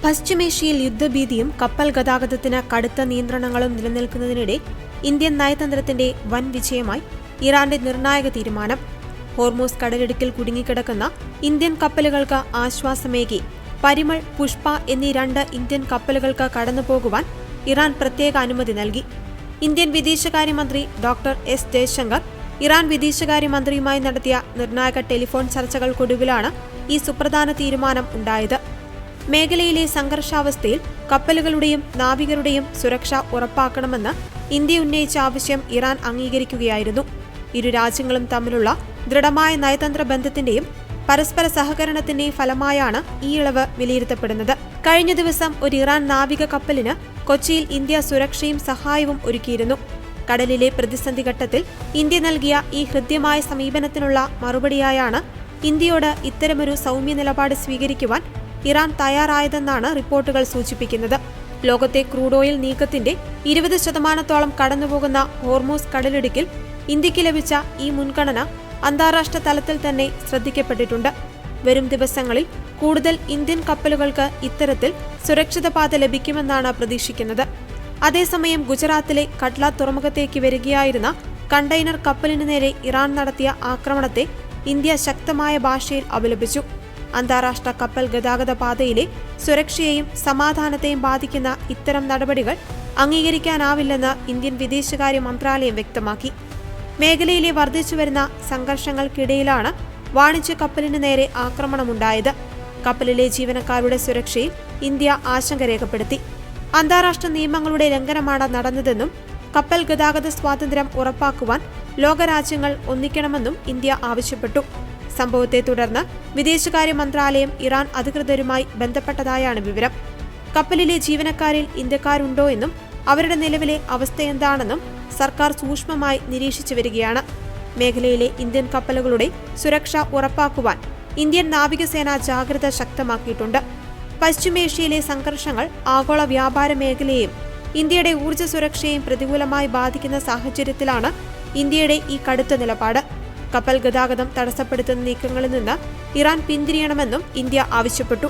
പശ്ചിമേഷ്യയിൽ യുദ്ധഭീതിയും കപ്പൽ ഗതാഗതത്തിന് കടുത്ത നിയന്ത്രണങ്ങളും നിലനിൽക്കുന്നതിനിടെ ഇന്ത്യൻ നയതന്ത്രത്തിന്റെ വൻ വിജയമായി ഇറാന്റെ നിർണായക തീരുമാനം. ഹോർമൂസ് കടലിടുക്കിൽ കുടുങ്ങിക്കിടക്കുന്ന ഇന്ത്യൻ കപ്പലുകൾക്ക് ആശ്വാസമേകി പരിമൾ, പുഷ്പ എന്നീ 2 ഇന്ത്യൻ കപ്പലുകൾക്ക് കടന്നുപോകുവാൻ ഇറാൻ പ്രത്യേക അനുമതി നൽകി. ഇന്ത്യൻ വിദേശകാര്യമന്ത്രി ഡോക്ടർ എസ് ജയശങ്കർ ഇറാൻ വിദേശകാര്യമന്ത്രിയുമായി നടത്തിയ നിർണായക ടെലിഫോൺ ചർച്ചകൾക്കൊടുവിലാണ് ഈ സുപ്രധാന തീരുമാനം ഉണ്ടായത്. മേഖലയിലെ സംഘർഷാവസ്ഥയിൽ കപ്പലുകളുടെയും നാവികരുടെയും സുരക്ഷ ഉറപ്പാക്കണമെന്ന് ഇന്ത്യ ഉന്നയിച്ച ആവശ്യം ഇറാൻ അംഗീകരിക്കുകയായിരുന്നു. ഇരു രാജ്യങ്ങളും തമ്മിലുള്ള ദൃഢമായ നയതന്ത്ര ബന്ധത്തിന്റെയും പരസ്പര സഹകരണത്തിന്റെയും ഫലമായാണ് ഈ ഇളവ് വിലയിരുത്തപ്പെടുന്നത്. കഴിഞ്ഞ ദിവസം ഒരു ഇറാൻ നാവിക കപ്പലിന് കൊച്ചിയിൽ ഇന്ത്യ സുരക്ഷയും സഹായവും ഒരുക്കിയിരുന്നു. കടലിലെ പ്രതിസന്ധി ഘട്ടത്തിൽ ഇന്ത്യ നൽകിയ ഈ ഹൃദ്യമായ സമീപനത്തിനുള്ള മറുപടിയായാണ് ഇന്ത്യയോട് ഇത്തരമൊരു സൗമ്യ നിലപാട് സ്വീകരിക്കുവാൻ ഇറാൻ തയ്യാറായതെന്നാണ് റിപ്പോർട്ടുകൾ സൂചിപ്പിക്കുന്നത്. ലോകത്തെ ക്രൂഡ് ഓയിൽ നീക്കത്തിന്റെ 20% കടന്നുപോകുന്ന ഹോർമൂസ് കടലിടുക്കിൽ ഇന്ത്യക്ക് ലഭിച്ച ഈ മുൻഗണന അന്താരാഷ്ട്ര തലത്തിൽ തന്നെ ശ്രദ്ധിക്കപ്പെട്ടിട്ടുണ്ട്. വരും ദിവസങ്ങളിൽ കൂടുതൽ ഇന്ത്യൻ കപ്പലുകൾക്ക് ഇത്തരത്തിൽ സുരക്ഷിത പാത ലഭിക്കുമെന്നാണ് പ്രതീക്ഷിക്കുന്നത്. അതേസമയം ഗുജറാത്തിലെ കട്ല തുറമുഖത്തേക്ക് വരികയായിരുന്ന കണ്ടെയ്നർ കപ്പലിനു നേരെ ഇറാൻ നടത്തിയ ആക്രമണത്തെ ഇന്ത്യ ശക്തമായ ഭാഷയിൽ അപലപിച്ചു. അന്താരാഷ്ട്ര കപ്പൽ ഗതാഗത പാതയിലെ സുരക്ഷയെയും സമാധാനത്തെയും ബാധിക്കുന്ന ഇത്തരം നടപടികൾ അംഗീകരിക്കാനാവില്ലെന്ന് ഇന്ത്യൻ വിദേശകാര്യ മന്ത്രാലയം വ്യക്തമാക്കി. മേഖലയിലെ വർദ്ധിച്ചുവരുന്ന സംഘർഷങ്ങൾക്കിടയിലാണ് വാണിജ്യ കപ്പലിന് നേരെ ആക്രമണമുണ്ടായത്. കപ്പലിലെ ജീവനക്കാരുടെ സുരക്ഷയിൽ ഇന്ത്യ ആശങ്ക രേഖപ്പെടുത്തി. അന്താരാഷ്ട്ര നിയമങ്ങളുടെ ലംഘനമാണ് നടന്നതെന്നും കപ്പൽ ഗതാഗത സ്വാതന്ത്ര്യം ഉറപ്പാക്കുവാൻ ലോകരാജ്യങ്ങൾ ഒന്നിക്കണമെന്നും ഇന്ത്യ ആവശ്യപ്പെട്ടു. സംഭവത്തെ തുടർന്ന് വിദേശകാര്യ മന്ത്രാലയം ഇറാൻ അധികൃതരുമായി ബന്ധപ്പെട്ടതായാണ് വിവരം. കപ്പലിലെ ജീവനക്കാരിൽ ഇന്ത്യക്കാരുണ്ടോ എന്നും അവരുടെ നിലവിലെ അവസ്ഥയെന്താണെന്നും സർക്കാർ സൂക്ഷ്മമായി നിരീക്ഷിച്ചു വരികയാണ്. മേഖലയിലെ ഇന്ത്യൻ കപ്പലുകളുടെ സുരക്ഷ ഉറപ്പാക്കുവാൻ ഇന്ത്യൻ നാവികസേന ജാഗ്രത ശക്തമാക്കിയിട്ടുണ്ട്. പശ്ചിമേഷ്യയിലെ സംഘർഷങ്ങൾ ആഗോള വ്യാപാര മേഖലയെയും ഇന്ത്യയുടെ ഊർജ്ജ സുരക്ഷയെയും പ്രതികൂലമായി ബാധിക്കുന്ന സാഹചര്യത്തിലാണ് ഇന്ത്യയുടെ ഈ കടുത്ത നിലപാട്. കപ്പൽ ഗതാഗതം തടസ്സപ്പെടുത്തുന്ന നീക്കങ്ങളിൽ നിന്ന് ഇറാൻ പിന്തിരിയണമെന്നും ഇന്ത്യ ആവശ്യപ്പെട്ടു.